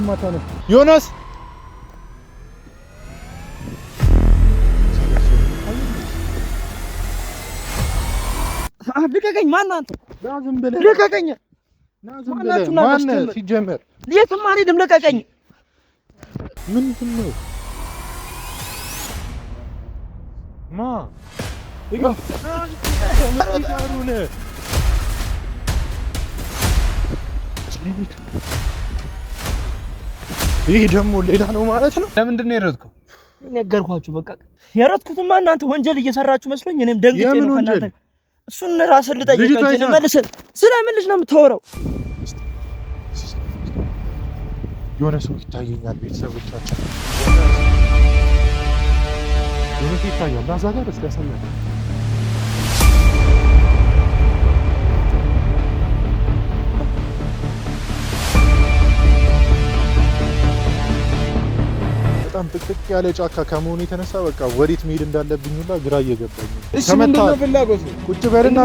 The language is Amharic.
ለማታነው ዮናስ ልቀቀኝ። ማን አንተ? ዝም ብለህ ልቀቀኝ። ማን ሲጀመር የትም አልሄድም። ልቀቀኝ። ምንድን ነው ይሄ ደግሞ ሌላ ነው ማለት ነው። ለምንድን ነው የረድከው? ነገርኳችሁ። በቃ የረድኩትማ እናንተ ወንጀል እየሰራችሁ መስሎኝ እኔም ደንግጬ ነው ከእናንተ እሱን ራስን ልጠይቀኝ መልስ። ስለምን ልጅ ነው የምታወራው? የሆነ ሰው ይታየኛል። ቤተሰቦቻችን የሆነ ሰው ይታያል። ናዛ ጋር እስኪ ያሳያል። በጣም ጥቅጥቅ ያለ ጫካ ከመሆኑ የተነሳ በቃ ወዴት መሄድ እንዳለብኝ ሁላ ግራ እየገባኝ ነው። እሺ ምንድን ነው ፍላጎቱ? ቁጭ በልና